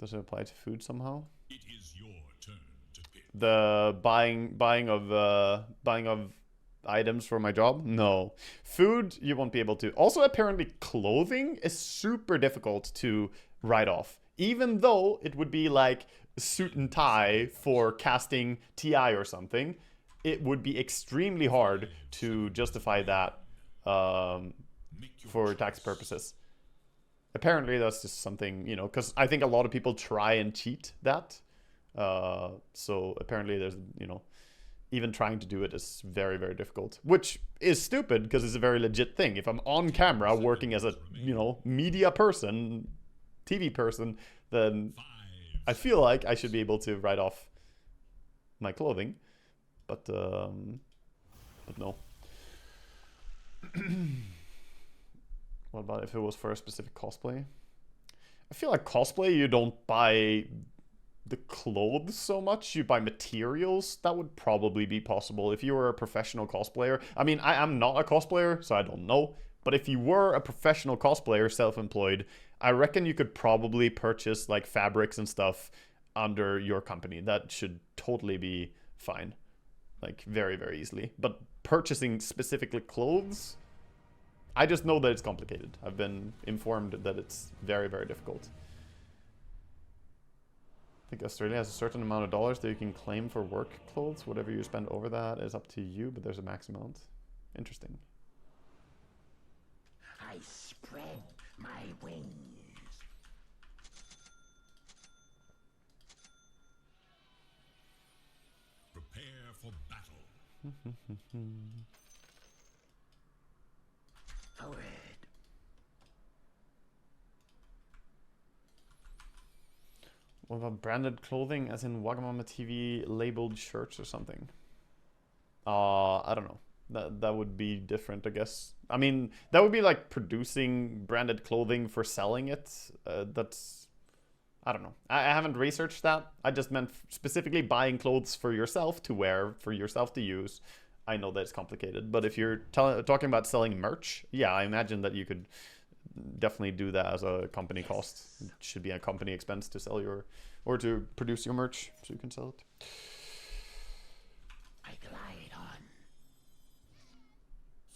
Does it apply to food somehow? It is your turn to pick. The buying of items for my job? No. Food, you won't be able to. Also, apparently clothing is super difficult to write off. Even though it would be like suit and tie for casting TI or something, it would be extremely hard to justify that for tax purposes. Apparently that's just something, you know, because I think a lot of people try and cheat that. So apparently there's, you know, even trying to do it is very, very difficult, which is stupid because it's a very legit thing. If I'm on camera working as a, you know, media person, TV person, then I feel like I should be able to write off my clothing, but no. What about if it was for a specific cosplay? I feel like cosplay, you don't buy the clothes so much, you buy materials. That would probably be possible if you were a professional cosplayer. I mean, I am not a cosplayer, so I don't know. But if you were a professional cosplayer, self-employed, I reckon you could probably purchase like fabrics and stuff under your company. That should totally be fine. Like very, very easily. But purchasing specifically clothes, I just know that it's complicated. I've been informed that it's very, very difficult. I think Australia has a certain amount of dollars that you can claim for work clothes. Whatever you spend over that is up to you, but there's a max amount. Interesting. I spread my wings. Prepare for battle. Forward. What about branded clothing, as in Wagamama TV labeled shirts or something? I don't know. That would be different, I guess. I mean, that would be like producing branded clothing for selling it. That's, I don't know. I haven't researched that. I just meant specifically buying clothes for yourself to wear, for yourself to use. I know that it's complicated, but if you're talking about selling merch, yeah, I imagine that you could definitely do that as a company cost. It should be a company expense to sell your, or to produce your merch so you can sell it. I glide on.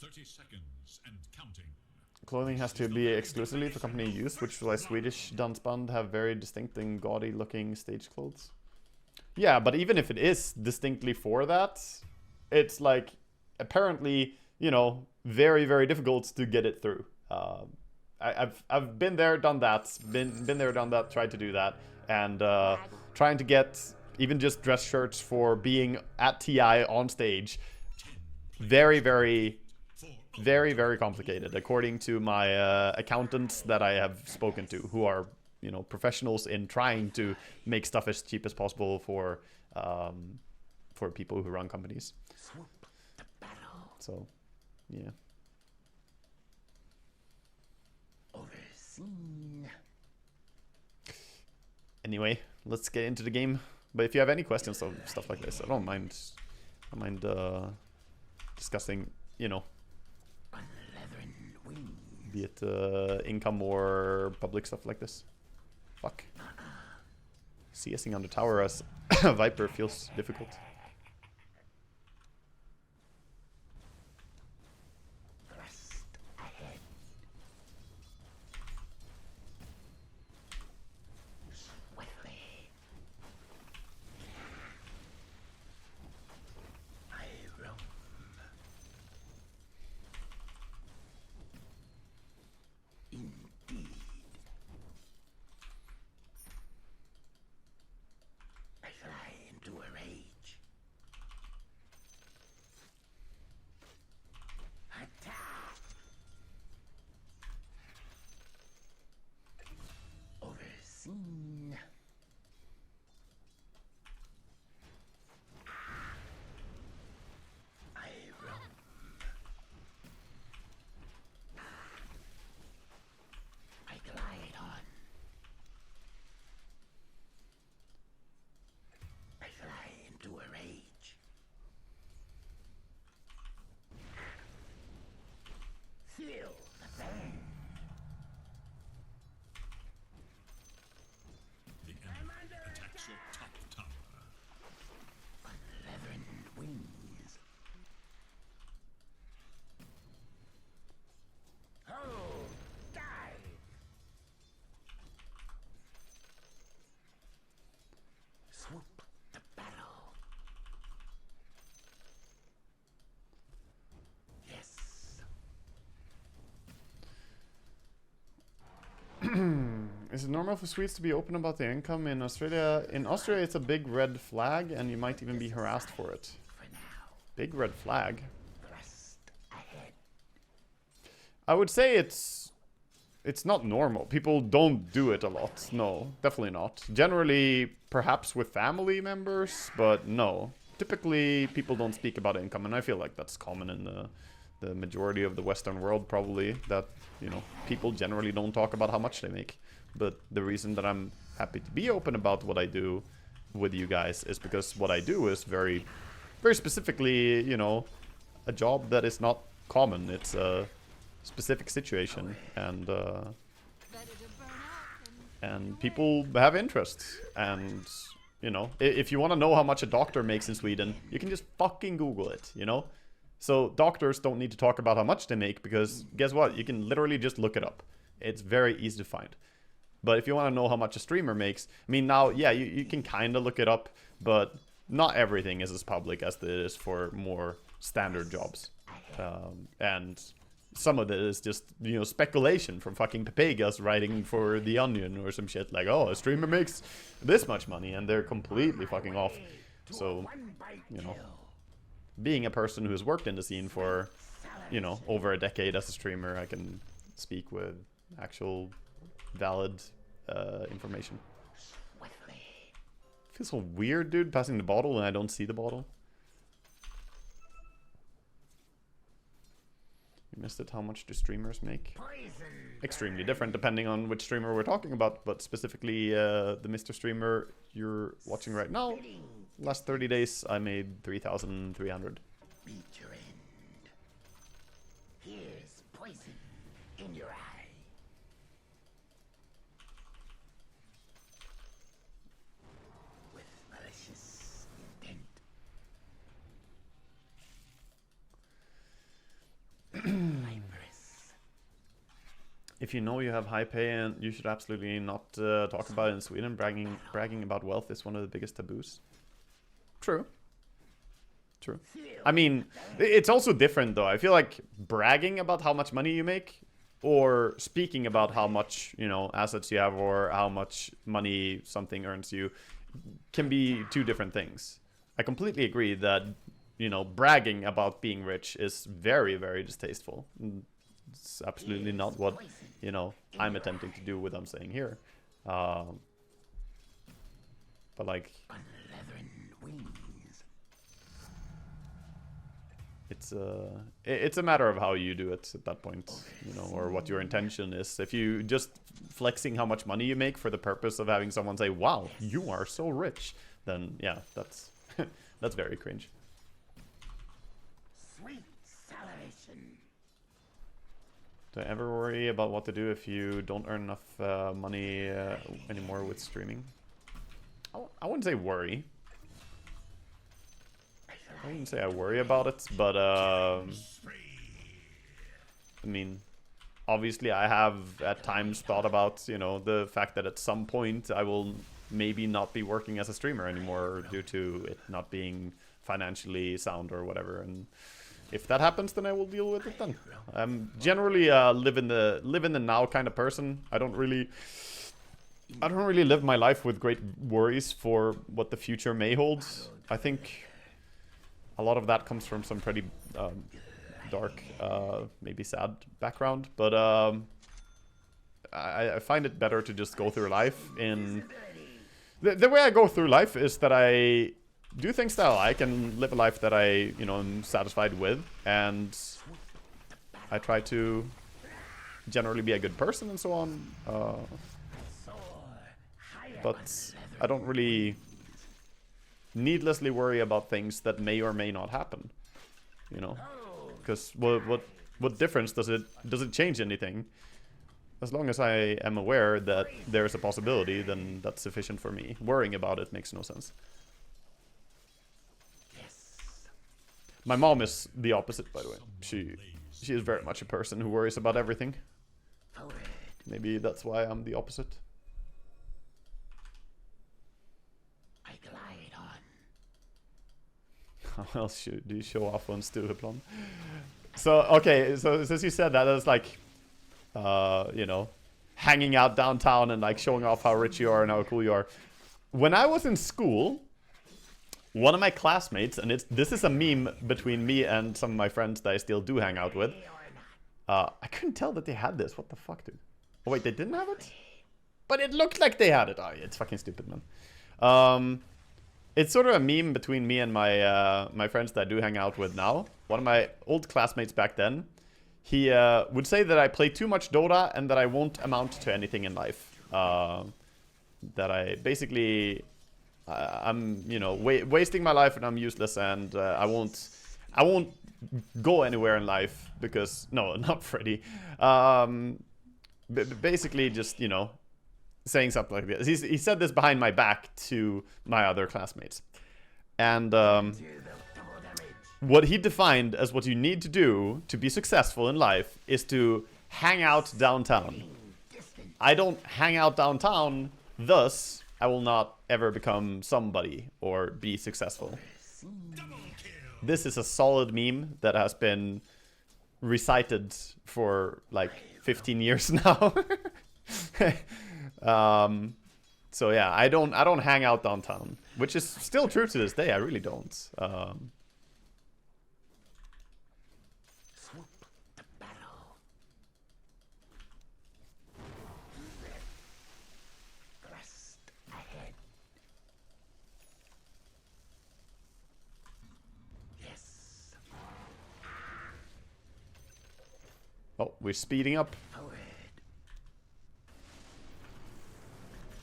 30 seconds and counting. Clothing has to be exclusively for company use, which is why Swedish dansband have very distinct and gaudy looking stage clothes. Yeah, but even if it is distinctly for that, it's like apparently, you know, very, very difficult to get it through. I've been there, done that, been there, done that, tried to do that, and trying to get even just dress shirts for being at TI on stage, very, very, very, very complicated, according to my accountants that I have spoken to, who are, you know, professionals in trying to make stuff as cheap as possible for people who run companies. So, yeah. Overseen. Anyway, let's get into the game. But if you have any questions of stuff like this, I don't mind discussing, you know, be it income or public stuff like this. Fuck. CSing on the tower as Viper feels difficult. I fly into a rage. Is it normal for Swedes to be open about their income in Australia? In Austria, it's a big red flag, and you might even be harassed for it. Big red flag. I would say it's not normal. People don't do it a lot. No, definitely not. Generally, perhaps with family members, but no. Typically, people don't speak about income, and I feel like that's common in the majority of the Western world, probably. That, you know, people generally don't talk about how much they make. But the reason that I'm happy to be open about what I do with you guys is because what I do is very, very specifically, you know, a job that is not common. It's a specific situation, and people have interests. And, you know, if you want to know how much a doctor makes in Sweden, you can just fucking Google it, you know? So doctors don't need to talk about how much they make, because guess what? You can literally just look it up. It's very easy to find. But if you want to know how much a streamer makes, I mean, now, yeah, you can kind of look it up, but not everything is as public as it is for more standard jobs. And some of it is just, you know, speculation from fucking Pepegas writing for The Onion or some shit like, oh, a streamer makes this much money, and they're completely fucking off. So, you know, being a person who's worked in the scene for, you know, over a decade as a streamer, I can speak with actual valid information. Feels so weird, dude, passing the bottle and I don't see the bottle. You missed it. How much do streamers make? Extremely different depending on which streamer we're talking about, but specifically the Mr. Streamer you're watching right now, last 30 days I made 3,300. Beat your end. Here's poison in your eye. With malicious intent. If you know you have high pay, and you should absolutely not talk about it in Sweden. Bragging about wealth is one of the biggest taboos. True. True. I mean, it's also different though. I feel like bragging about how much money you make, or speaking about how much, you know, assets you have, or how much money something earns you, can be two different things. I completely agree that, you know, bragging about being rich is very, very distasteful. It's absolutely not what, you know, I'm attempting to do with what I'm saying here. But like, it's a matter of how you do it at that point, you know, or what your intention is. If you just flexing how much money you make for the purpose of having someone say, "Wow, you are so rich," then yeah, that's that's very cringe. Sweet salivation. Do I ever worry about what to do if you don't earn enough money anymore with streaming? I wouldn't say worry. I wouldn't say I worry about it, but I mean, obviously I have at times thought about, you know, the fact that at some point I will maybe not be working as a streamer anymore due to it not being financially sound or whatever, and if that happens, then I will deal with it then. I'm generally live in the now kind of person. I don't really live my life with great worries for what the future may hold. I think a lot of that comes from some pretty dark, maybe sad background. But I find it better to just go through life in... The way I go through life is that I do things that I like and live a life that I, you know, am satisfied with. And I try to generally be a good person and so on. But I don't really needlessly worry about things that may or may not happen, you know, because what difference does it change anything? As long as I am aware that there's a possibility, then that's sufficient for me. Worrying about it makes no sense. My mom is the opposite, by the way. She is very much a person who worries about everything. Maybe that's why I'm the opposite. How else do you show off on Stureplan? So, okay, so since you said that, it's like, you know, hanging out downtown and like showing off how rich you are and how cool you are. When I was in school, one of my classmates, and this is a meme between me and some of my friends that I still do hang out with. I couldn't tell that they had this. What the fuck, dude? Oh wait, they didn't have it? But it looked like they had it. Oh, yeah, it's fucking stupid, man. It's sort of a meme between me and my my friends that I do hang out with now. One of my old classmates back then, he would say that I play too much Dota and that I won't amount to anything in life. That I basically, I'm, you know, wasting my life and I'm useless and I won't go anywhere in life because, no, not Freddy. Basically just, you know, saying something like this. He said this behind my back to my other classmates. And what he defined as what you need to do to be successful in life is to hang out downtown. I don't hang out downtown, thus I will not ever become somebody or be successful. This is a solid meme that has been recited for like 15 years now. So yeah, I don't hang out downtown, which is still true to this day. I really don't. Swoop the battle. Thrust ahead. Yes. Oh, we're speeding up. Forward.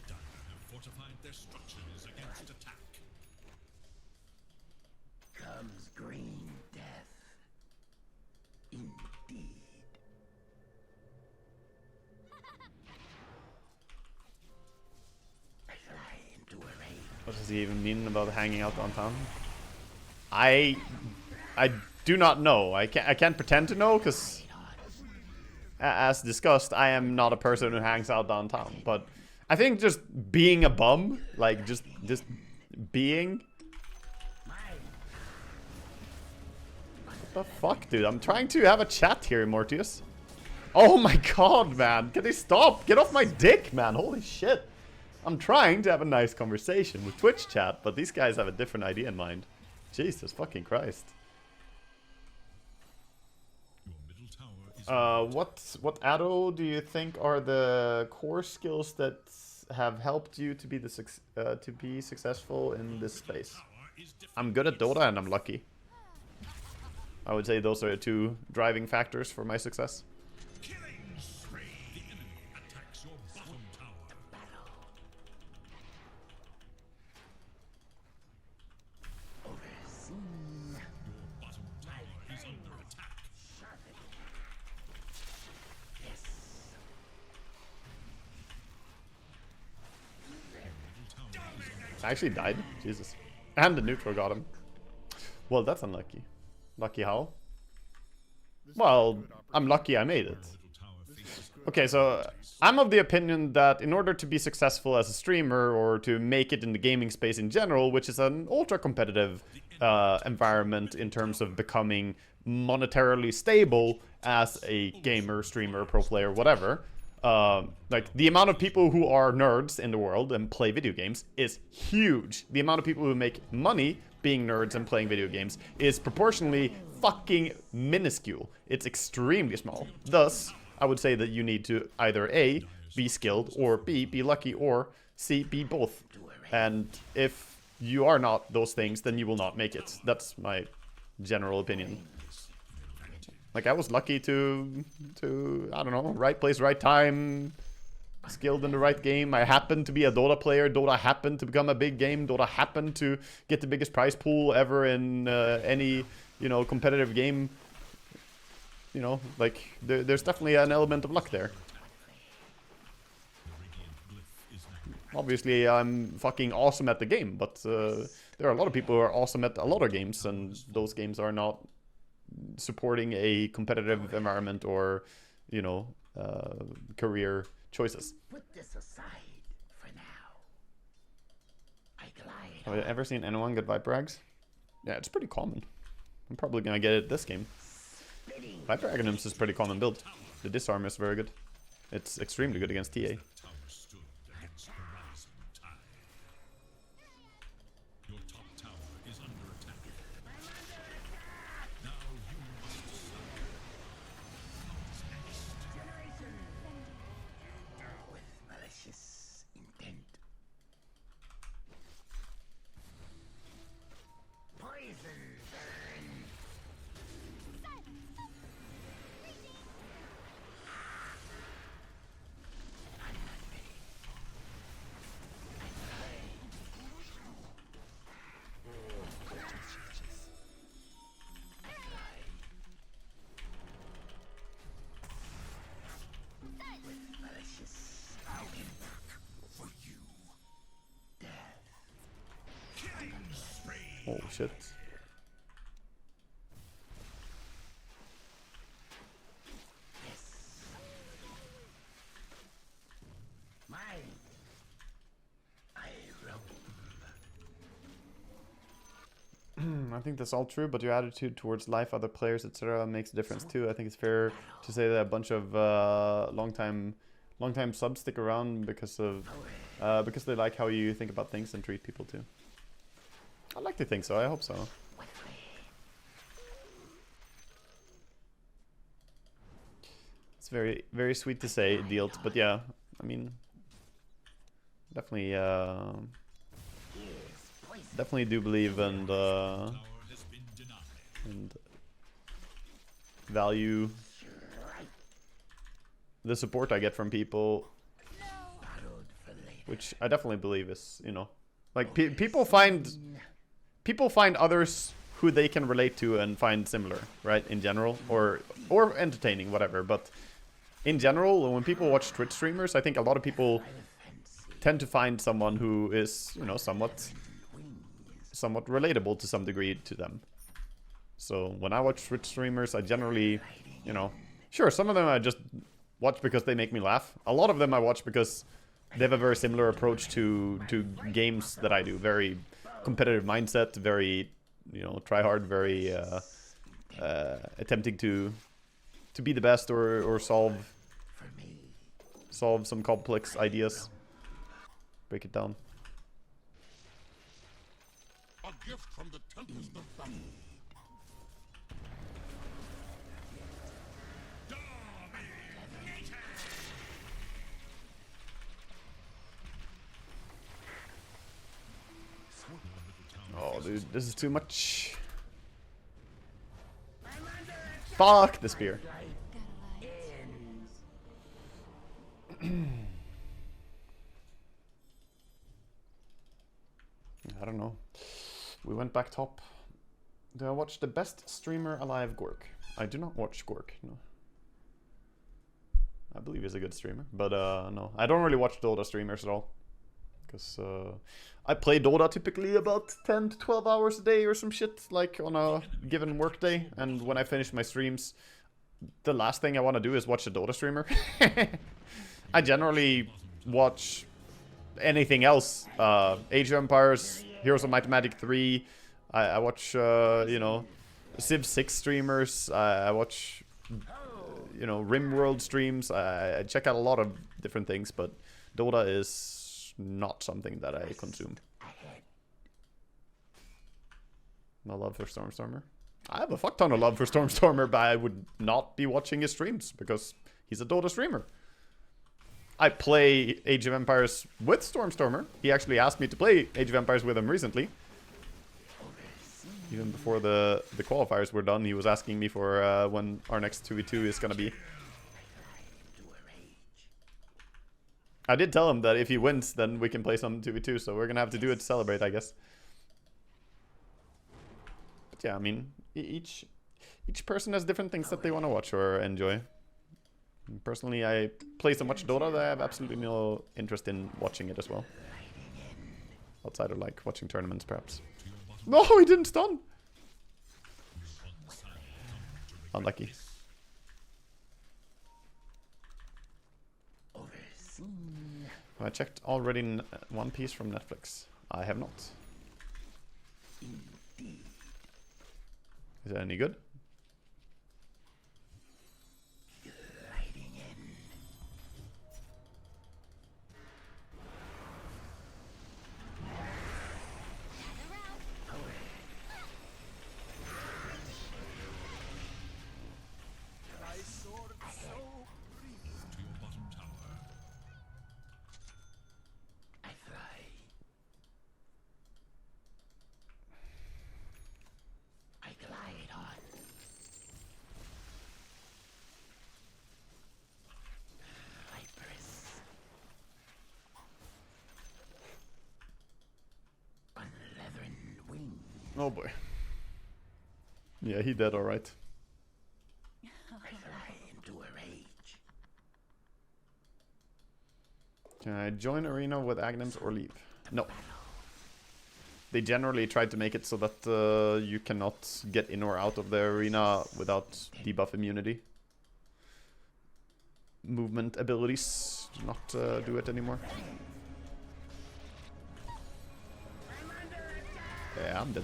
Dire have fortified their structures against attack. Comes green death. Indeed. I fly into a rain. What does he even mean about hanging out downtown? I do not know. I can't pretend to know because, as discussed, I am not a person who hangs out downtown. But I think just being a bum, like just being. What the fuck, dude? I'm trying to have a chat here, Mortius. Oh my god, man! Can they stop? Get off my dick, man! Holy shit! I'm trying to have a nice conversation with Twitch chat, but these guys have a different idea in mind. Jesus fucking Christ. Your middle tower is What Addo do you think are the core skills that have helped you to be successful in this space? I'm good at Dota and I'm lucky. I would say those are the two driving factors for my success. killing spree. The enemy attacks your bottom tower. Overseen. Your bottom tower is under attack. Sharpen. Yes. Middle tower is I actually died. Jesus. And the neutral got him. Well, that's unlucky. Lucky how? Well, I'm lucky I made it. middle tower faces Okay, so I'm of the opinion that in order to be successful as a streamer or to make it in the gaming space in general, which is an ultra competitive environment in terms of becoming monetarily stable as a gamer, streamer, pro player, whatever, like the amount of people who are nerds in the world and play video games is huge. The amount of people who make money being nerds and playing video games is proportionally fucking minuscule. It's extremely small. Thus, I would say that you need to either A, be skilled, or B, be lucky, or C, be both. And if you are not those things, then you will not make it. That's my general opinion. Like, I was lucky to I don't know, right place, right time, skilled in the right game. I happened to be a Dota player. Dota happened to become a big game. Dota happened to get the biggest prize pool ever in any, you know, competitive game. You know, like, there's definitely an element of luck there. Obviously, I'm fucking awesome at the game, but there are a lot of people who are awesome at a lot of games, and those games are not supporting a competitive environment or, you know, career choices. Put this aside for now. I glide. Have I ever seen anyone get Viper Eggs? Yeah, it's pretty common. I'm probably gonna get it this game. Spitting. Viper Aghanims is pretty common build. The disarm is very good. It's extremely good against TA. Tower stood against the rising tide. Your top tower is under attack. Now you must decide. What's next? With malicious intent. Poison burn. Malicious for you. Killing spree. Oh shit. Yes. Mine. I roam. I think that's all true, but your attitude towards life, other players, etc. makes a difference too. I think it's fair to say that a bunch of long-time subs stick around because they like how you think about things and treat people too. I like to think so. I hope so. It's very, very sweet to say, Dealt, but yeah, I mean, definitely, definitely do believe and Tower has been denied. value the support I get from people, which I definitely believe is, you know, like people find others who they can relate to and find similar, right? In general, or entertaining, whatever. But in general, when people watch Twitch streamers, I think a lot of people tend to find someone who is, you know, somewhat relatable to some degree to them. So when I watch Twitch streamers, I generally, you know, sure, some of them I just watch because they make me laugh. A lot of them I watch because they have a very similar approach to games that I do. Very competitive mindset, very, you know, try hard, very attempting to be the best or solve some complex ideas. Break it down. A gift from the tempest of battle. Oh, dude, this is too much. Fuck the spear. I don't know. We went back top. Do I watch the best streamer alive, Gork? I do not watch Gork, no. I believe he's a good streamer, but no. I don't really watch Dota streamers at all. Because I play Dota typically about 10 to 12 hours a day or some shit, like on a given work day. And when I finish my streams, the last thing I want to do is watch a Dota streamer. I generally watch anything else. Age of Empires, Heroes of Might and Magic 3. I watch, you know, Civ 6 streamers. I watch, you know, RimWorld streams. I check out a lot of different things, but Dota is not something that I consume. No love for Stormstormer. I have a fuck ton of love for Stormstormer, but I would not be watching his streams because he's a Dota streamer. I play Age of Empires with Stormstormer. He actually asked me to play Age of Empires with him recently. Even before the qualifiers were done, he was asking me for when our next 2v2 is gonna be. I did tell him that if he wins, then we can play some 2v2, so we're gonna have to do it to celebrate, I guess. But yeah, I mean, each person has different things that they want to watch or enjoy. Personally, I play so much Dota that I have absolutely no interest in watching it as well. Outside of, like, watching tournaments, perhaps. No, he didn't stun! Unlucky. I checked already One Piece from Netflix. I have not. Is that any good? Oh boy. Yeah, he dead alright. I fly into a rage. Can I join arena with Agnems or leave? No. They generally try to make it so that you cannot get in or out of the arena without debuff immunity. Movement abilities do not do it anymore. Yeah, I'm dead.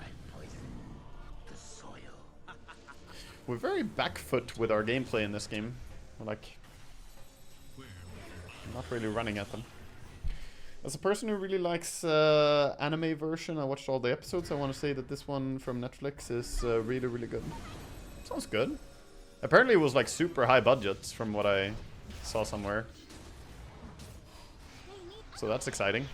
I poison the soil. We're very back foot with our gameplay in this game. We're like, not really running at them. As a person who really likes anime version, I watched all the episodes. I want to say that this one from Netflix is really, really good. Sounds good. Apparently it was like super high budget from what I saw somewhere. So that's exciting.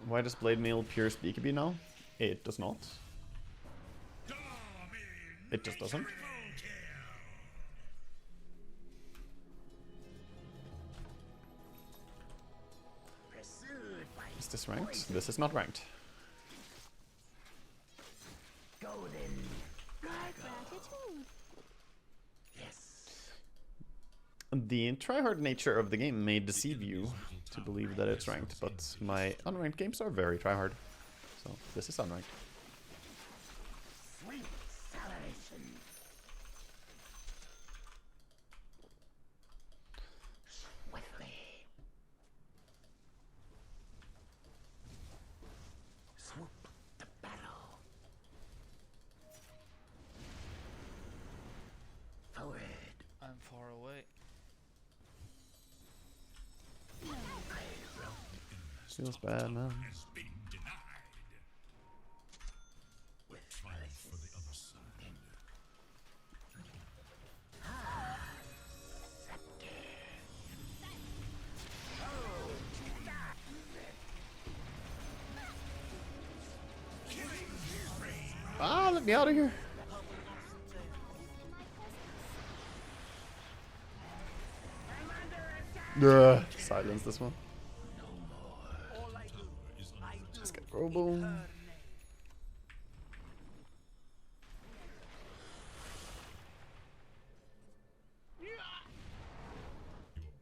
Why does Blade Mail pierce BKB now? It does not. It just doesn't. Is this ranked? This is not ranked. Golden. Yes. The tryhard nature of the game may deceive you to believe that it's ranked, but my unranked games are very tryhard. So this is unranked. Sweet acceleration. Swiftly. Swoop the battle. Forward. I'm far away. Feels bad, man. Has been denied. With Trial for the other side. Ah, let me out of here. Silence this one. Let's get Robo. Your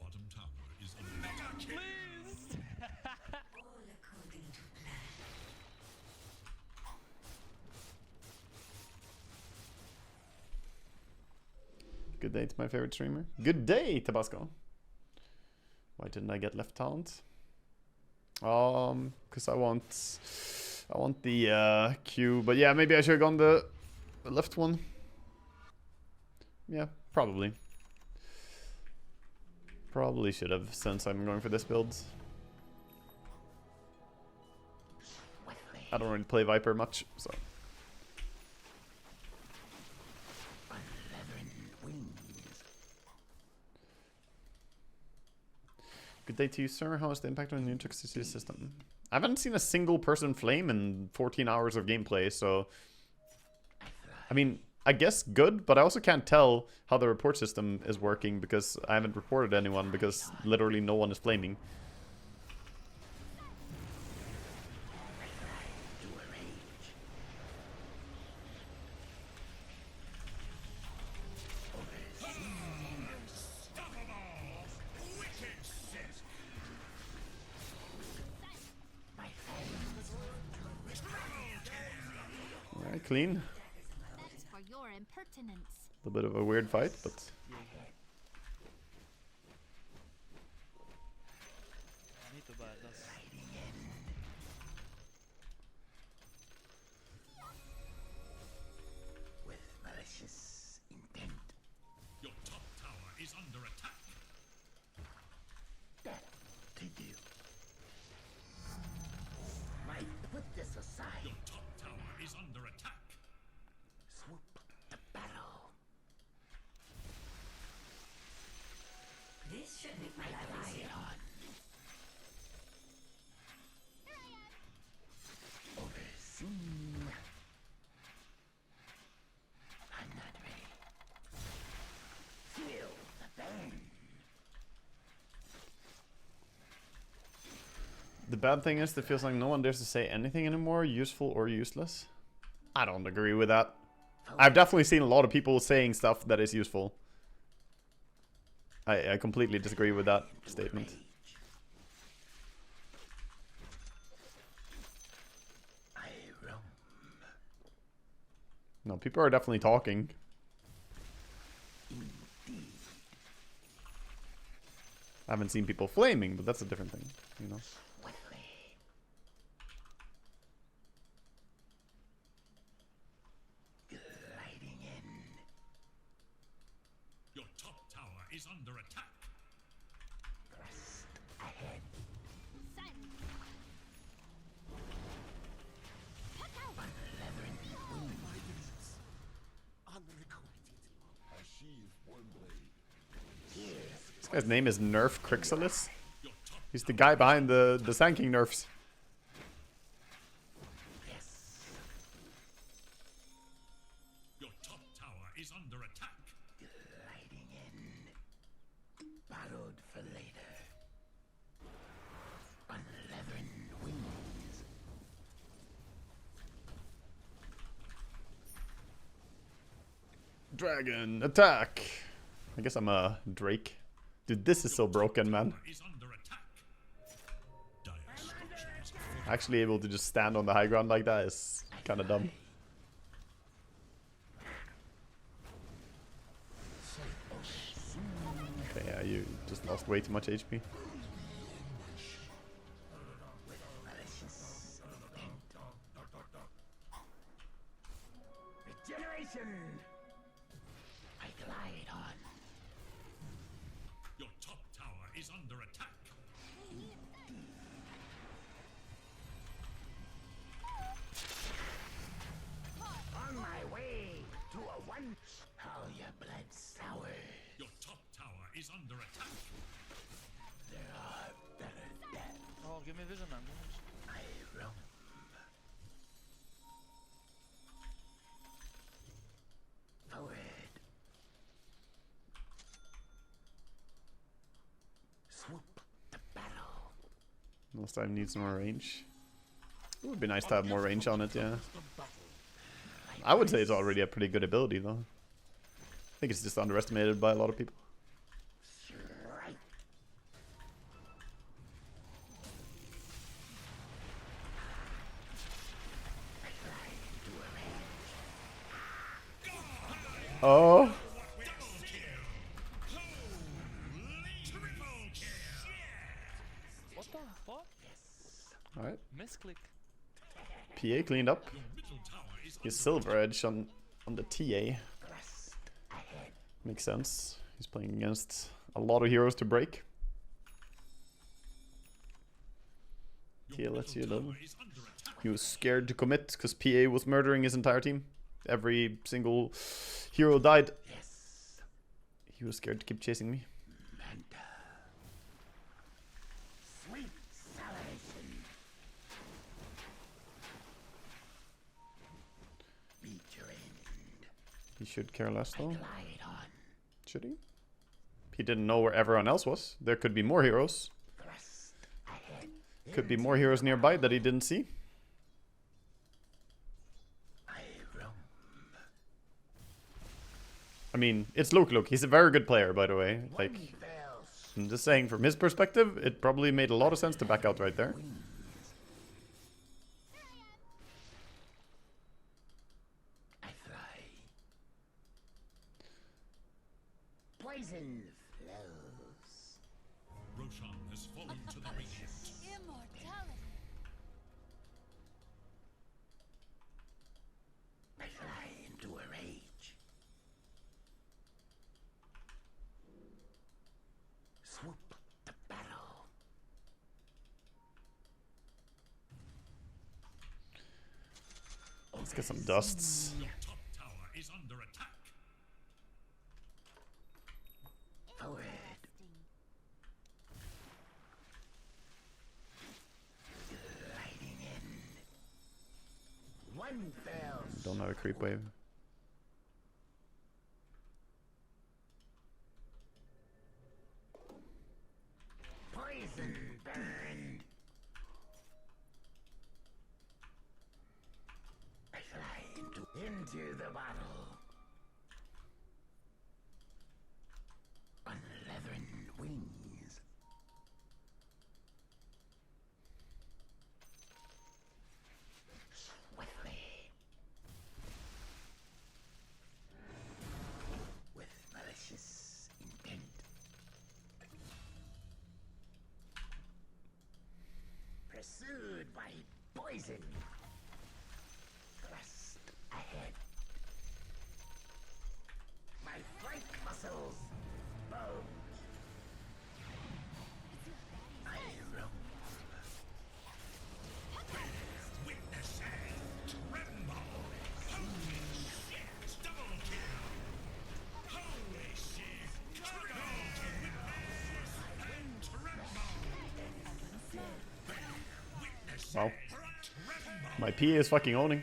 bottom tower is a mega kill. Good day to my favorite streamer. Good day, Tabasco. Why didn't I get left talent? Because I want the Q, but yeah, maybe I should have gone the left one. Yeah, probably. Probably should have, since I'm going for this build. I don't really play Viper much, so. Good day to you, sir. How is the impact on the new toxicity system? I haven't seen a single person flame in 14 hours of gameplay, so... I mean, I guess good, but I also can't tell how the report system is working because I haven't reported anyone because literally no one is flaming. Alright, clean. That's for your impertinence. A bit of a weird fight, but... Need to buy this. With malicious intent. Your top tower is under attack. That to do. Might put this aside. Your top tower is under attack. Swoop the battle. This should make my life easier. The bad thing is, it feels like no one dares to say anything anymore, useful or useless. I don't agree with that. I've definitely seen a lot of people saying stuff that is useful. I completely disagree with that statement. No, people are definitely talking. I haven't seen people flaming, but that's a different thing, you know. Your top tower is under attack. Silence. This guy's name is Nerf Crixalis. He's the guy behind the Sanking nerfs. Your top tower is under attack. Gliding in. Borrowed for later. Unleavened wings. Dragon, attack! I guess I'm a Drake. Dude, this is so broken, man. Is under attack. Dire structures. Actually able to just stand on the high ground like that is kind of dumb. Okay, yeah, you just lost way too much HP. Regeneration! I glide on. Your top tower is under attack. On my way to a one. How your blood sour. Your top tower is under attack. There are better deaths. Oh, give me vision, man. Give me vision. I roam. Forward. Swoop the battle. Most time needs more range. It would be nice to have more range on it, yeah. I would say it's already a pretty good ability, though. I think it's just underestimated by a lot of people. Strike. I fly into a range. Oh! What the fuck? Alright. Misclick. PA cleaned up. Middle tower is His silver edge on the TA. Thrust ahead. Makes sense. He's playing against a lot of heroes to break. TA lets you live. is under attack. He was scared to commit because PA was murdering his entire team. Every single hero died. Yes. He was scared to keep chasing me. Manta. Sweet salvation. Beat your end. He should care less though. Glide on. Should he? He didn't know where everyone else was. There could be more heroes. Thrust ahead. Could be more heroes nearby that he didn't see. I roam. I mean, it's Luke. He's a very good player, by the way. Like, Bells. I'm just saying, from his perspective, it probably made a lot of sense to back out right there. I fly. Poison flows. Roshan has fallen to the radiant. Immortality. I fly into a rage. Swoop the battle. Let's get some dusts. Your top tower is under attack. Forward. Gliding in. One fell. Don't have a creep wave. Poison burn. into the bottle. On leathern wings. Swiftly. With malicious intent. Pursued by poison. Thrust ahead. My flank muscles. Bones. I roam. Witness and tremble. Holy shit! Double kill. Holy shit! Tremble to witness and tremble. Witness Wow. and tremble. My PA is fucking owning.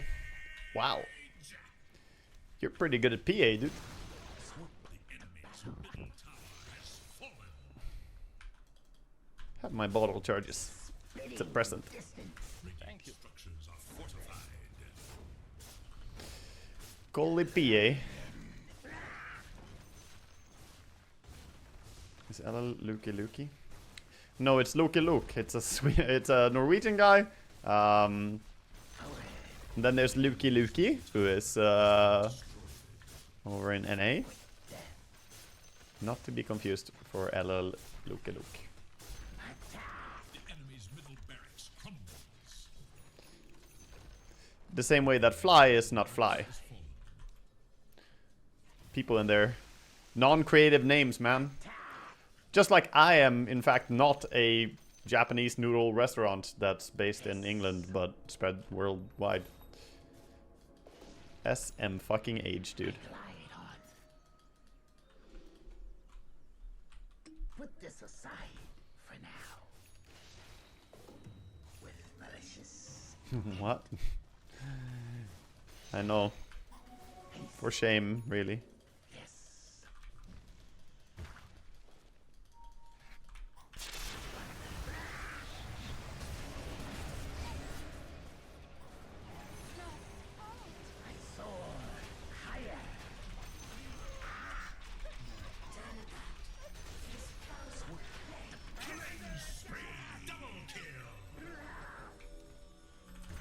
Wow. You're pretty good at PA, dude. The enemy's middle tower has fallen. Have my bottle charges. It's a present. Thank you. Structures are fortified. Golly PA. Is Ella Lukey Lukey? No, it's Lukey Luke. It's a Norwegian guy. And then there's Lukey Lukey, who is over in NA. Not to be confused for LL Lukey Luke. The enemy's middle barracks crumbles. The same way that Fly is not Fly. People in there. Non-creative names, man. Just like I am, in fact, not a Japanese noodle restaurant that's based in England but spread worldwide. SM fucking age, dude. Glide on. Put this aside for now. With malicious What? I know. For shame, really. yes. I soar higher. Killing spree. Double kill.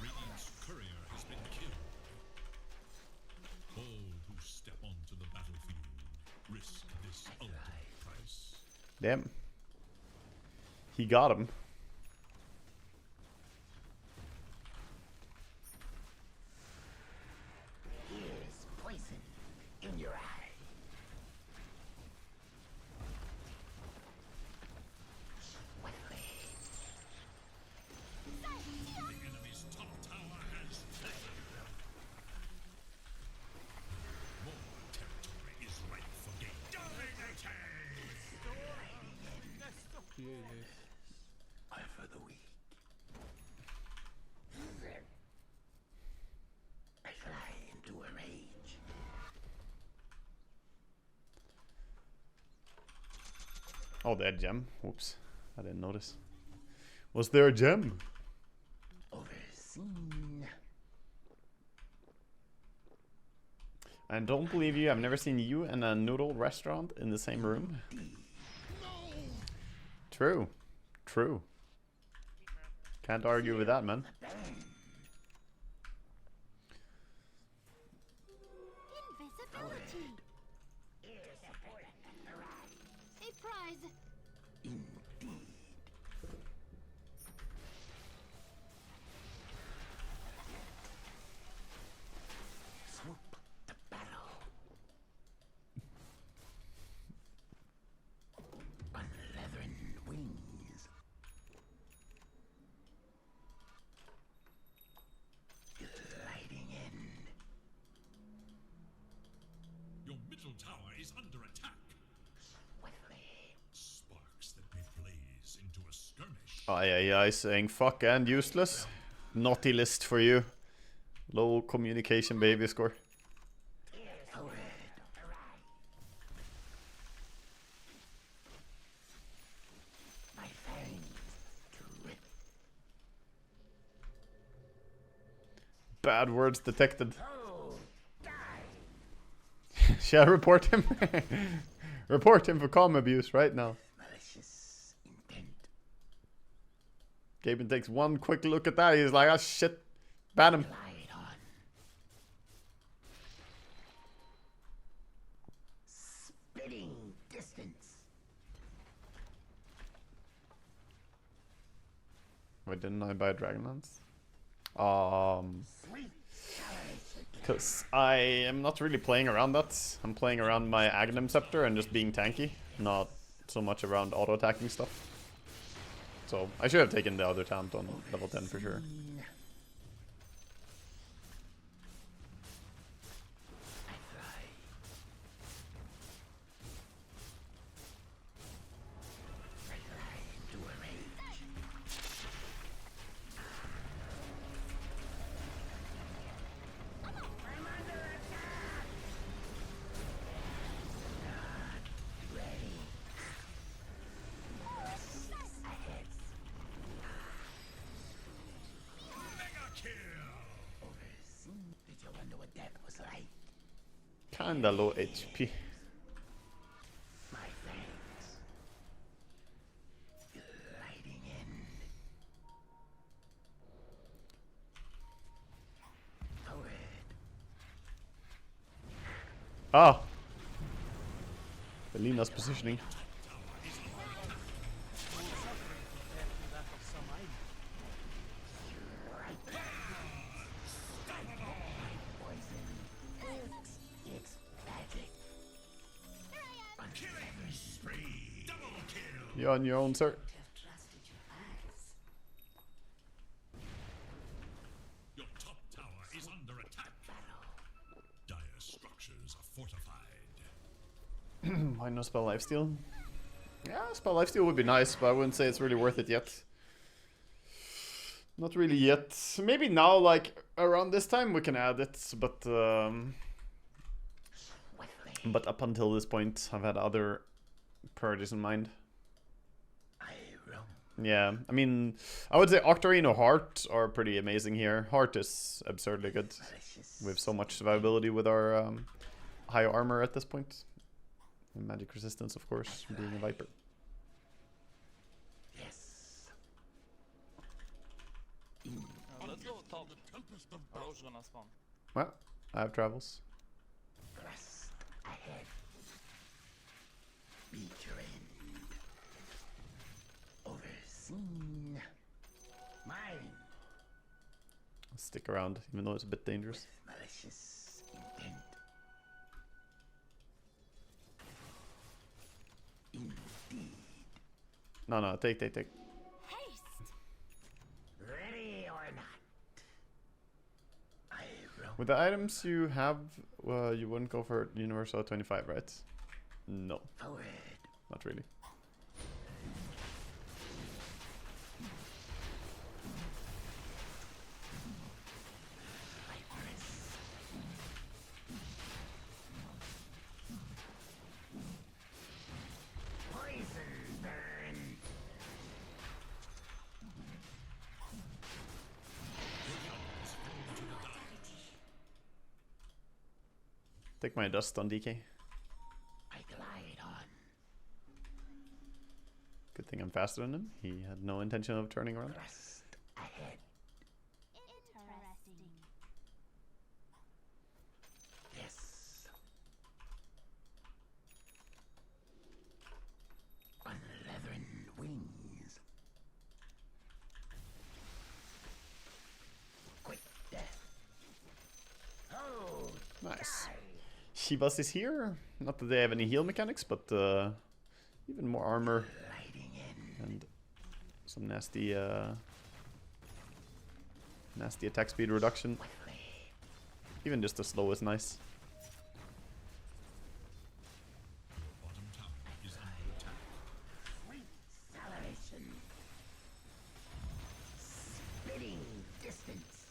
Radiant's courier has been killed. All who step onto the battlefield risk this ultimate price. Damn. He got him. Here's poison in your eye. Swiftly. The enemy's top tower has fallen. More territory is ripe for gain. Dominating! Are for the weak. I fly into a rage. Oh, that gem. Whoops. I didn't notice. Was there a gem? Overseen. I don't believe you. I've never seen you and a noodle restaurant in the same room. True. True. Can't argue with that, man. Invisibility. A prize. Indeed. Swoop the battle. On leathern wings. Gliding in. Your middle tower is under attack. Swiftly. Sparks that may blaze into a skirmish. Aye, aye, aye, saying fuck and useless. Naughty list for you. Low communication baby score. Forward. My fangs to rip. Bad words detected. Oh, Yeah, report him. Report him for comm abuse right now. Malicious intent. Gaben takes one quick look at that. He's like, oh shit. Ban him. Glide on. Spitting distance. Wait, didn't I buy Dragonlance? Sweet acceleration. Because I am not really playing around that. I'm playing around my Aghanim Scepter and just being tanky. Not so much around auto-attacking stuff. So, I should have taken the other talent on level 10 for sure. I fly. I fly into a rage. I'm under attack. Not ready. Ahead. Mega kill. Overseen. Did you wonder what that was like? Kinda low HP. My thanks. Gliding in. Forward. Ah! Belina's positioning. It's magic. Killing spree. Double kill. You're on your own, sir. Trusted your eyes. Your top tower is under attack. Dire structures are fortified. Why no spell lifesteal? Yeah, spell lifesteal would be nice, but I wouldn't say it's really worth it yet. Not really yet. Maybe now, like, around this time we can add it, but up until this point, I've had other priorities in mind. I roam. Yeah, I mean, I would say Octarine or Heart are pretty amazing here. Heart is absurdly good. Malicious. We have so much survivability with our high armor at this point. And magic resistance, of course, being a Viper. Yes. Let's go top. Roche gonna spawn. Well, I have travels. Thrust ahead. Beat your end. Overseen. Mine. I'll stick around, even though it's a bit dangerous. Malicious intent. Indeed. No, take. Haste. Ready or not. I roam. With the items you have, you wouldn't go for Universal 25, right? No, Forward. not really. Viperous. Poison burn. Take my dust on DK. I glide on. Good thing I'm faster than him. He had no intention of turning around. Thrust ahead. Interesting. Yes. On leathern wings. Quick death. Oh, Nice. Shivas is here. Not that they have any heal mechanics, but even more armor gliding in. and some nasty attack speed reduction. Even just the slow is nice. Bottom tower is under attack. Sweet acceleration. Spitting distance.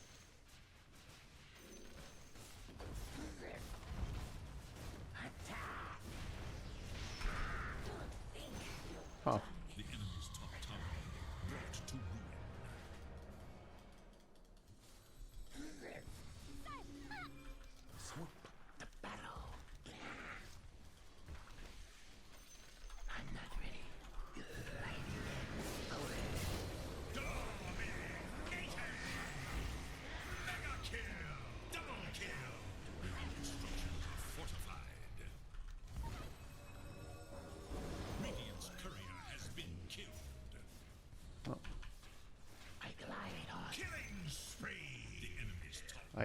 Attack. Huh. The enemy's top tower brought to ruin. Swoop.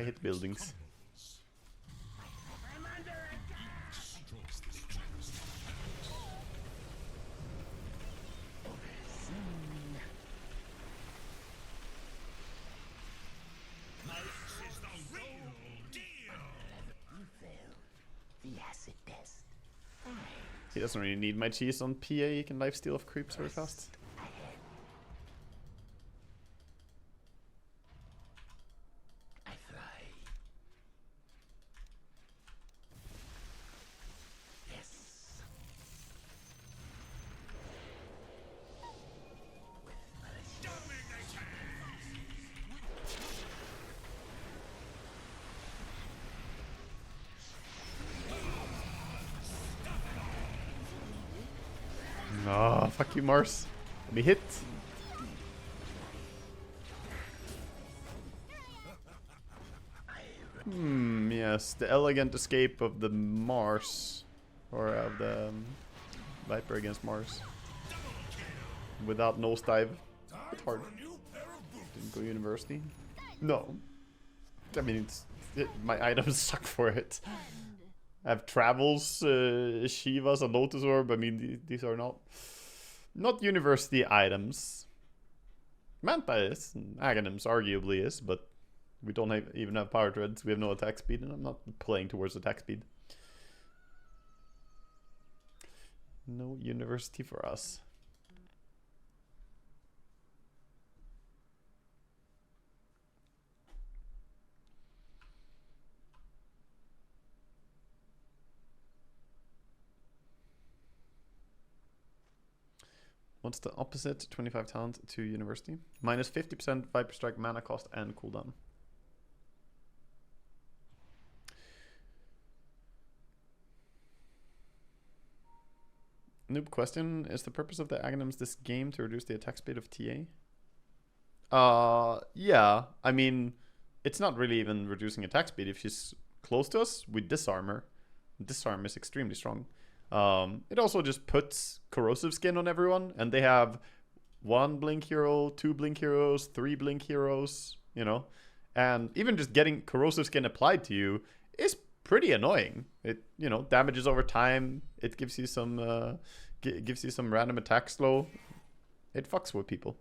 I hit buildings. I'm under attack. This is the real deal. You failed the acid test. He doesn't really need my cheese on PA. He can lifesteal off creeps very fast. I fly. Yes. Ah, fuck you, Mars. Let me hit. Yes, the elegant escape of the Mars. Or of the Viper against Mars. Without nosedive. It's hard. Didn't go university? No. I mean, my items suck for it. I have Travels, Shivas, and Lotus Orb. I mean, these are not university items. Manta is, and Aghanims arguably is, but we don't even have power treads. We have no attack speed, and I'm not playing towards attack speed. No university for us. What's the opposite? 25 talent to university. Minus 50% Viper Strike mana cost and cooldown. Noob question. Is the purpose of the Aghanims this game to reduce the attack speed of TA? Yeah. I mean, it's not really even reducing attack speed. If she's close to us, we disarm her. Disarm is extremely strong. It also just puts corrosive skin on everyone, and they have 1 blink hero, 2 blink heroes, 3 blink heroes, you know. And even just getting corrosive skin applied to you is pretty annoying. It, you know, damages over time. It gives you some random attack slow. It fucks with people.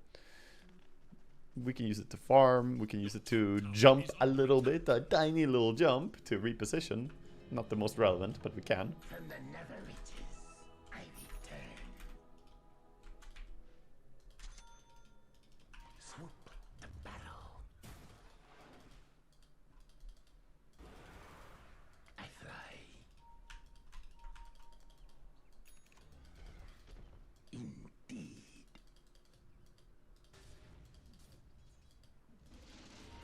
We can use it to farm. We can use it to jump a little bit, a tiny little jump to reposition. Not the most relevant, but we can. From the nether reaches, I return. Swoop the battle. I fly. Indeed.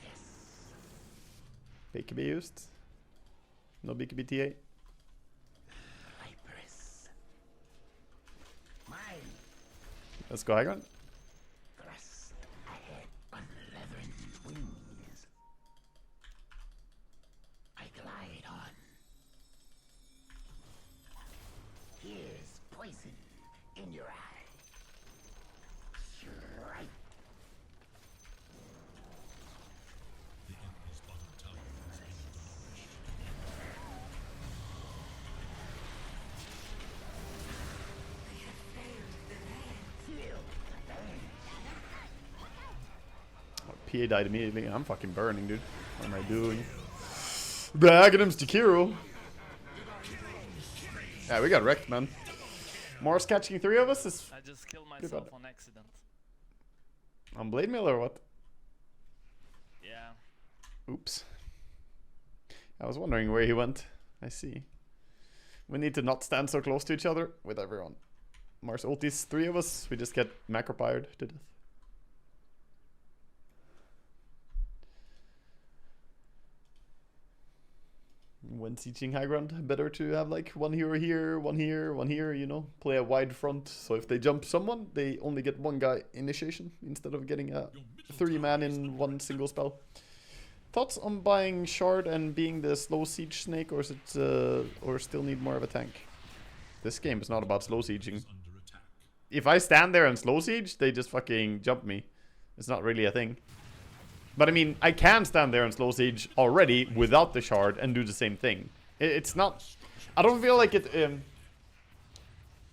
Yes. BKB used. No BKB TA. Viperous. Mine. Let's go high ground. Thrust ahead on leathern wings. I glide on. Here's poison in your eye. Strike. The enemy's bottom tower has been demolished. Feel the burn. PA died immediately. I'm fucking burning, dude. What am I doing? The Aghanims to Kiro. Yeah, we got wrecked, man. Mars catching 3 of us is I just killed myself bad. on accident. on blade mail or what? Yeah. Oops. I was wondering where he went. I see. We need to not stand so close to each other with everyone. Mars ultis, 3 of us. We just get macropired to death. When sieging high ground, better to have like 1 hero here, 1 here, 1 here, you know, play a wide front. So if they jump someone, they only get 1 guy initiation instead of getting a 3-man in 1 single spell. Thoughts on buying Shard and being the slow siege snake, or is it or still need more of a tank? This game is not about slow sieging. Under attack. If I stand there and slow siege, they just fucking jump me. It's not really a thing. But I mean, I can stand there and slow siege already without the shard and do the same thing. It's not... I don't feel like it...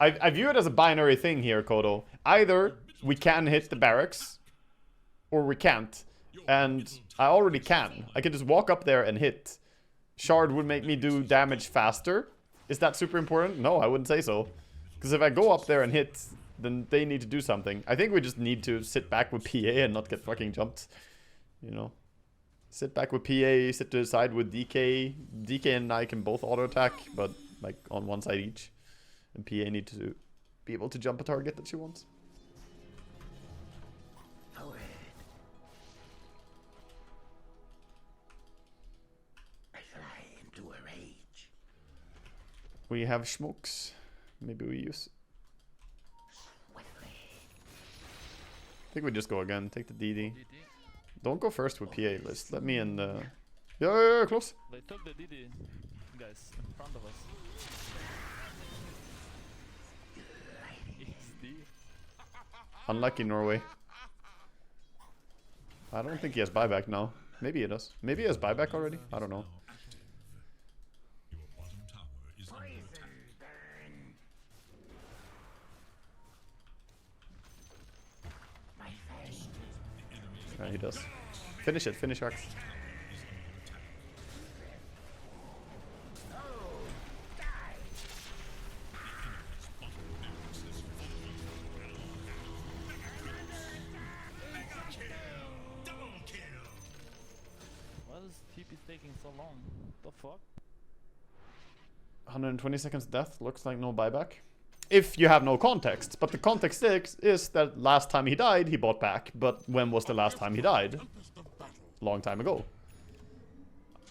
I view it as a binary thing here, Kodo. Either we can hit the barracks, or we can't. And I already can. I can just walk up there and hit. Shard would make me do damage faster. Is that super important? No, I wouldn't say so. Because if I go up there and hit, then they need to do something. I think we just need to sit back with PA and not get fucking jumped. You know? Sit back with PA, sit to the side with DK. DK and I can both auto-attack, but like on one side each. And PA need to be able to jump a target that she wants. Forward. I fly into a rage. We have smokes. Maybe we use... Swiftly. I think we just go again. Take the DD. DD. Don't go first with PA. Let me in the... Yeah, close. They took the DD, guys, in front of us. XD. Unlucky Norway. I don't think he has buyback now. Maybe he does. Maybe he has buyback already. I don't know. Your bottom tower is under Poison attack. burn. My face. Yeah, he does. Finish it. Finish Axe. Double kill. Why is TP taking so long? The fuck? 120 seconds death. Looks like no buyback. If you have no context. But the context is that last time he died, he bought back. But when was the last time he died? Long time ago.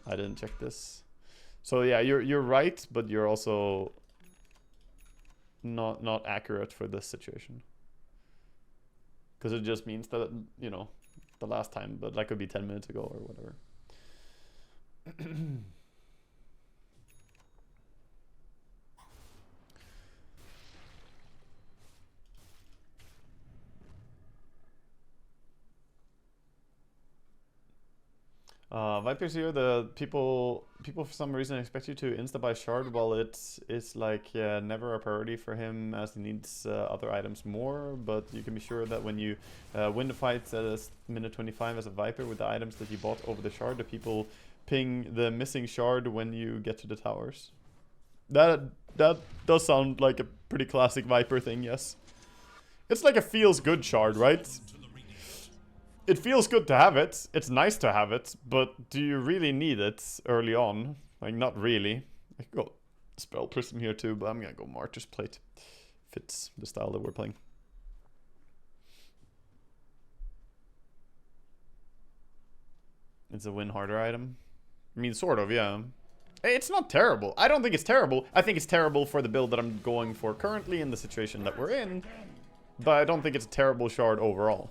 I didn't check this. So yeah, you're right, but you're also not accurate for this situation. Because it just means that, you know, the last time, but that could be 10 minutes ago or whatever. Vipers here, the people for some reason expect you to insta-buy shard while it's like never a priority for him as he needs other items more, but you can be sure that when you win the fight at minute 25 as a Viper with the items that you bought over the shard, the people ping the missing shard when you get to the towers. That does sound like a pretty classic Viper thing, yes. It's like a feels good shard, right? It feels good to have it, it's nice to have it, but do you really need it early on? Like, not really. I could go Spell Prism here too, but I'm gonna go Martyr's Plate. Fits the style that we're playing. It's a win harder item. I mean, sort of, yeah. It's not terrible. I don't think it's terrible. I think it's terrible for the build that I'm going for currently in the situation that we're in. But I don't think it's a terrible shard overall.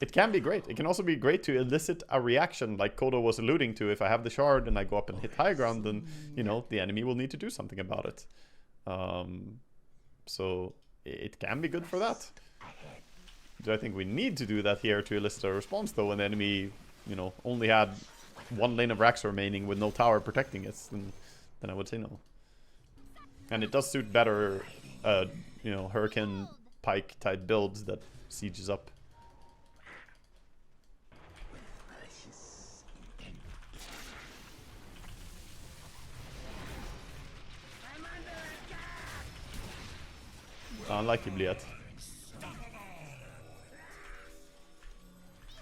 It can be great. It can also be great to elicit a reaction, like Kodo was alluding to. If I have the shard and I go up and hit high ground, then, you know, the enemy will need to do something about it. So it can be good for that. Do I think we need to do that here to elicit a response, though, when the enemy, you know, only had one lane of racks remaining with no tower protecting it? Then I would say no. And it does suit better, you know, Hurricane Pike type builds that sieges up. Unlucky Bliet.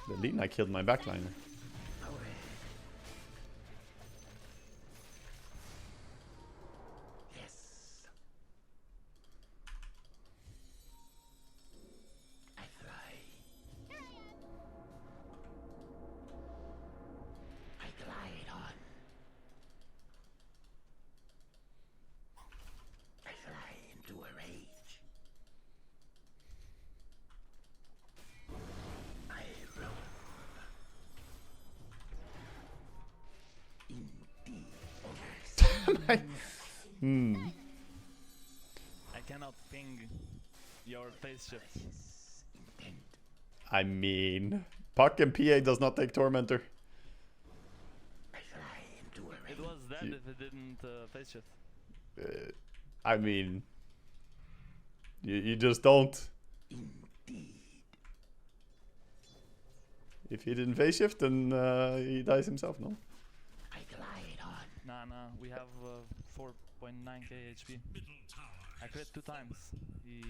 The Lina killed my backline. Yes. I fly. I glide on. I fly into a rage. I roam. In the I cannot ping your face shift. I mean, Puck and PA does not take Tormentor. I fly into a It rain. was dead if it didn't face shift. I mean, you just don't. Indeed. If he didn't face shift, then he dies himself, no? I glide on. Nah, we have 4.9k HP. Middle tower I crit 2 times. He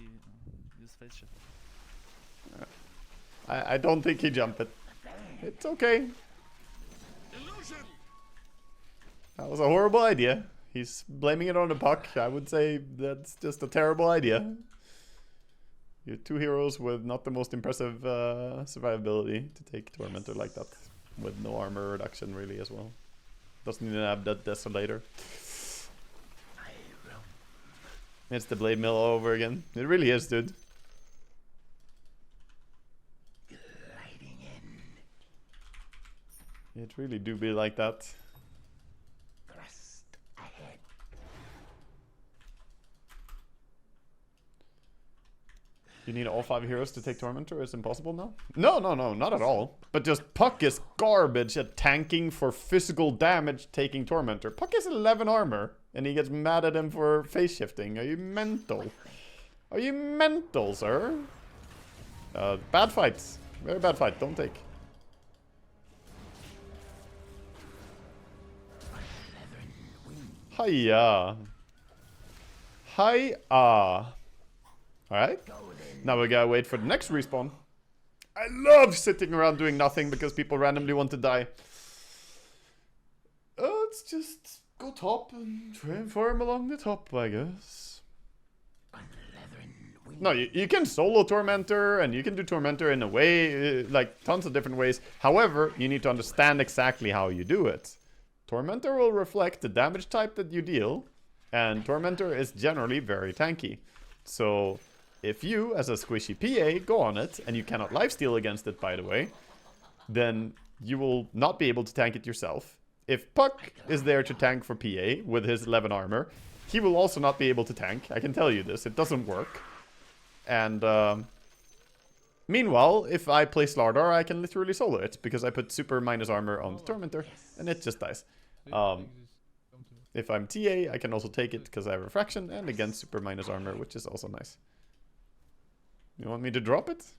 used face shift. I don't think he jumped it. It's okay. illusion. That was a horrible idea. He's blaming it on the puck. I would say that's just a terrible idea. You're 2 heroes with not the most impressive survivability to take Tormentor like that. With no armor reduction really as well. Doesn't even have that Desolator. I roam. It's the Blade Mill all over again. It really is, dude. Gliding in. It really do be like that. Thrust ahead. You need all 5 heroes to take Tormentor? It's impossible now? No, not at all. But just Puck is garbage at tanking for physical damage taking Tormentor. Puck has 11 armor, and he gets mad at him for face shifting. Are you mental? Are you mental, sir? Bad fights. Very bad fight. Don't take. Hiya. Hiya. Alright. Now we gotta wait for the next respawn. I love sitting around doing nothing because people randomly want to die. Let's just go top and try and farm along the top, I guess. No, you can solo Tormentor, and you can do Tormentor in a way, like tons of different ways. However, you need to understand exactly how you do it. Tormentor will reflect the damage type that you deal, and Tormentor is generally very tanky. So if you, as a squishy PA, go on it, and you cannot lifesteal against it, by the way, then you will not be able to tank it yourself. If Puck is there to tank for PA with his 11 armor, he will also not be able to tank. I can tell you this. It doesn't work. And meanwhile, if I play Slardar, I can literally solo it, because I put super minus armor on the Tormentor, and it just dies. If I'm TA, I can also take it because I have Refraction, and again super minus armor, which is also nice. You want me to drop it?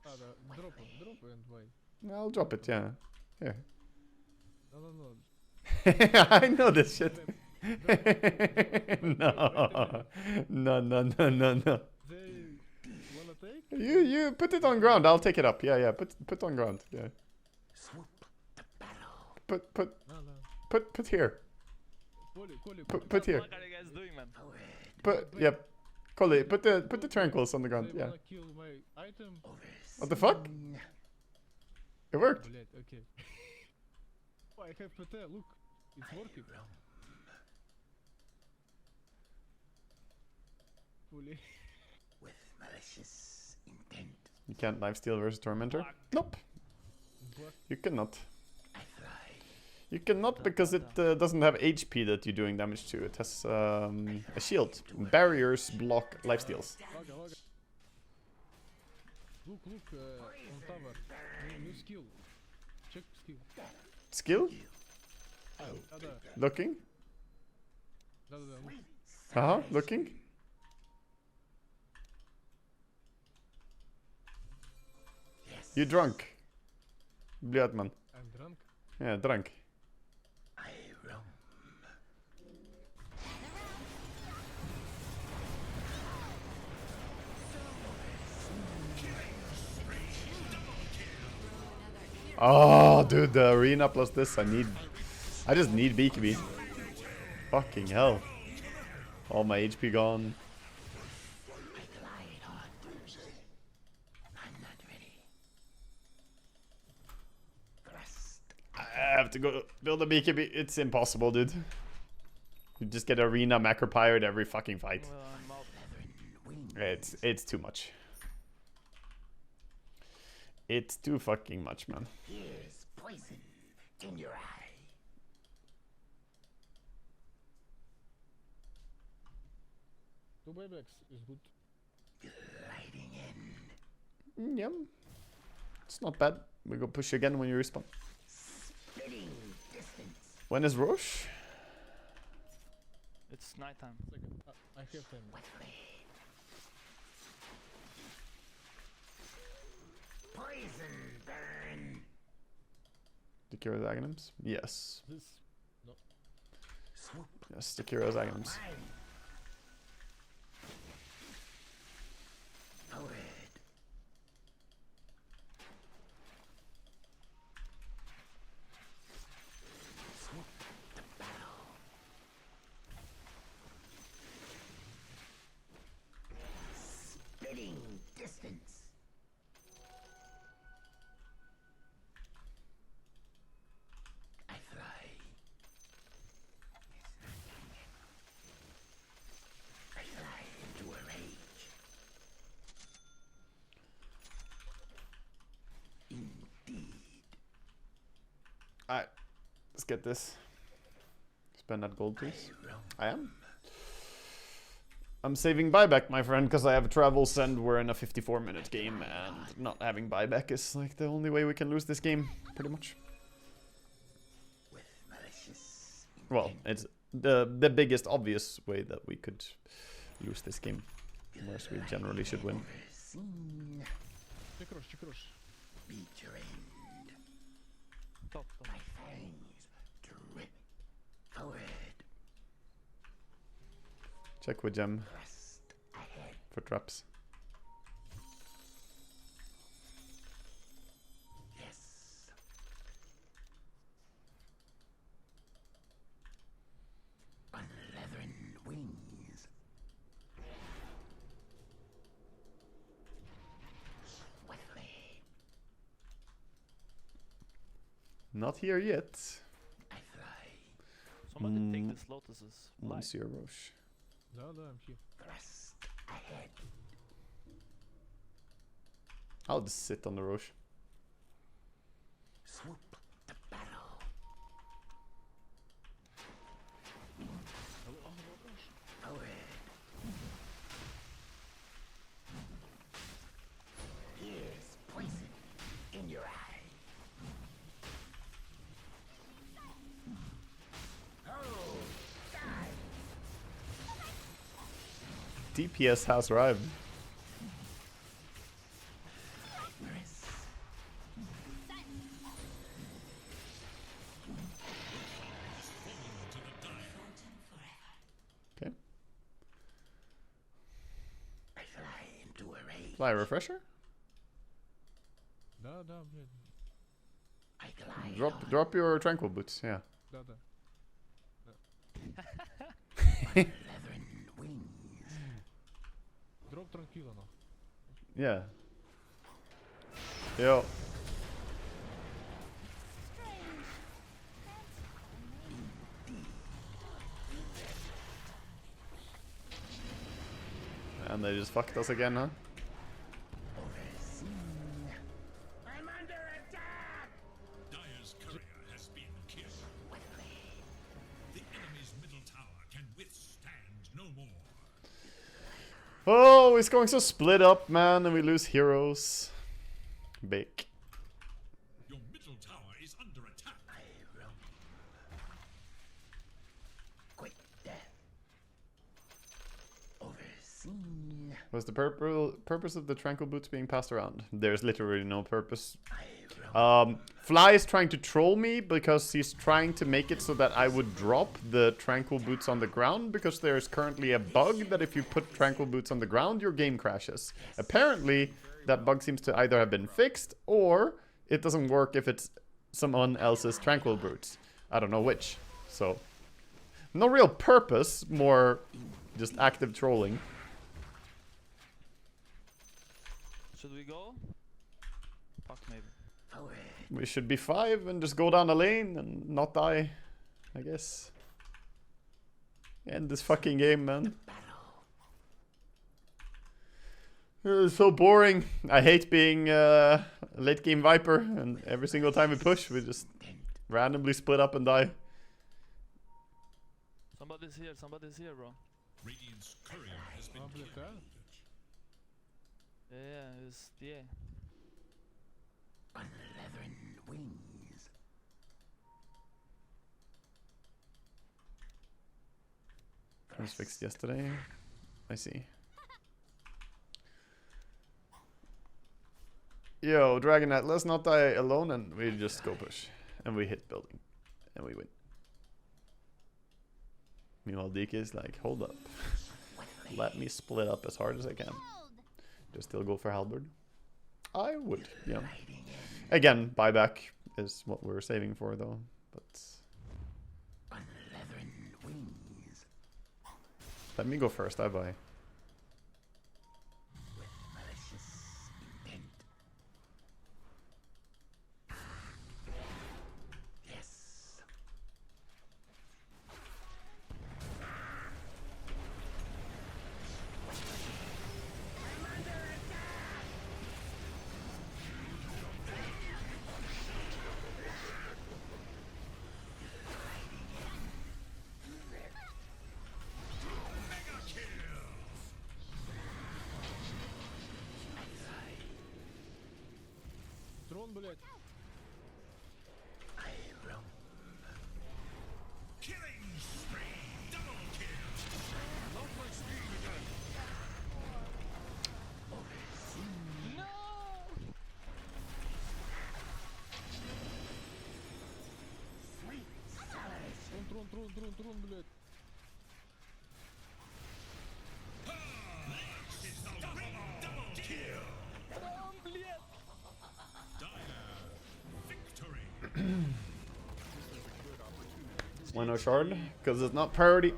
Drop it and wait. I'll drop it, yeah. Here. No. I know this shit. No. No. They wanna take? You put it on ground. I'll take it up. Yeah. Put on ground. Yeah. Swoop the battle. Put here. Put here. What are you guys doing, man? Yep. Collie, put the tranquils on the ground. They Yeah. wanna kill my item. What the fuck? It worked. Блять, okay. Oh, I have PT, look. It's working. Fully. With malicious intent. You can't lifesteal versus Tormentor. Nope. But You cannot. I fly. You cannot because it doesn't have HP that you're doing damage to. It has a shield. Barriers block lifesteals. Waga. Look, on tower. New skill. Check skill. Skill? Да. Looking? Да. Uh-huh, looking. You drunk. Bliatman. I'm drunk. Yeah, drunk. I roam. Oh, dude, the arena plus this, I just need BKB. Fucking hell. All my HP gone. I glide on. I'm not ready. Thrust. I have to go build a BKB. It's impossible, dude. You just get arena macro pirate every fucking fight. Well, I'm out. It's too much. It's too fucking much, man. Here's poison in your eye. Two buybacks is good. Gliding in. Yep. It's not bad. We go push again when you respawn. Spitting distance. When is Roche? It's nighttime. Second. I have 10. Poison burn. The Kira's Aghanims? Yes. This. No. Swoop. Yes, the Kira's Aghanims. Mine. Forward. Swoop to battle. Spitting distance. I fly. I fly into a rage. Indeed. Alright. Let's get this. Spend that gold, please. I am. I'm saving buyback, my friend, because I have travels and we're in a 54-minute game, and not having buyback is like the only way we can lose this game, pretty much. With malicious Well, it's the biggest obvious way that we could lose this game, whereas we generally should win. foreseen. Check rush. Beat your end. Top. My fangs drip forward. Check with gem Thrust ahead. for traps. Yes. On leathern wings. Swiftly. Not here yet. I fly. Somebody take this lotus's life. Monsieur Roche. Да, I'm here. Thrust ahead. I'll just sit on the Roche. Swoop to battle. Forward. Here's poison in your eye. Oh, die. DPS has arrived. Iris. Okay. I fly into a rage. Fly refresher? Да, блядь. I glide on Drop your tranquil boots, yeah. Да. leathern wings. Дроп транквило, нахуй. Yeah. Yo. And they just fucked us again, huh? Overseen. I'm under attack. Dire's courier has been killed. The enemy's middle tower can withstand no more. Oh, it's going so split up, man, and we lose heroes. Bake. Your middle tower is under attack. I roam. Quick death. Overseen. What's the purpose of the tranquil boots being passed around? There's literally no purpose. I roam. Fly is trying to troll me because he's trying to make it so that I would drop the tranquil boots on the ground, because there is currently a bug that if you put tranquil boots on the ground, your game crashes. Apparently, that bug seems to either have been fixed or it doesn't work if it's someone else's tranquil boots. I don't know which. So, no real purpose, more just active trolling. Should we go? Fuck, maybe. Forward. We should be 5 and just go down a lane and not die, I guess. End this fucking game, man. It's so boring. I hate being a late game Viper, and every single time we push, we just randomly split up and die. Somebody's here, bro. Radiant's courier has been блядь, killed. а? Yeah, it's yeah. Unleathern wings. It was fixed yesterday. I see. Yo, Dragonet, let's not die alone, and we just go push. And we hit building. And we win. Meanwhile, DK is like, hold up. Let me split up as hard as I can. Do I still go for Halberd? I would, yeah. Again, buyback is what we're saving for, though. But Unleathern wings. let me go first, I buy. With malicious intent. Yes. Трон, блядь. I roam. Killing spree. Double kill. Not my speed again. Sweet solace. Трон, блядь. Double kill. Dire victory. Why no shard? Because it's not priority.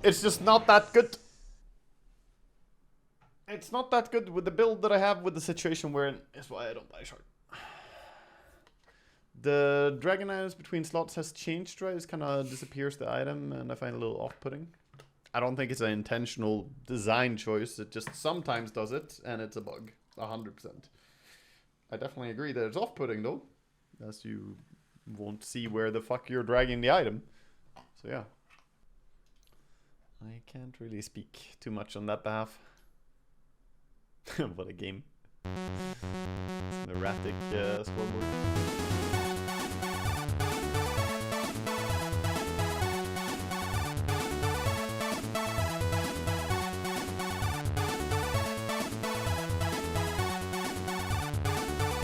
It's just not that good. It's not that good with the build that I have, with the situation we're in. Is why I don't buy shard. The Dragon Eyes between slots has changed, right? It kind of disappears the item, and I find it a little off-putting. I don't think it's an intentional design choice. It just sometimes does it, and it's a bug. 100%. I definitely agree that it's off-putting, though. As you won't see where the fuck you're dragging the item. So, yeah. I can't really speak too much on that behalf. What a game. It's an erratic scoreboard.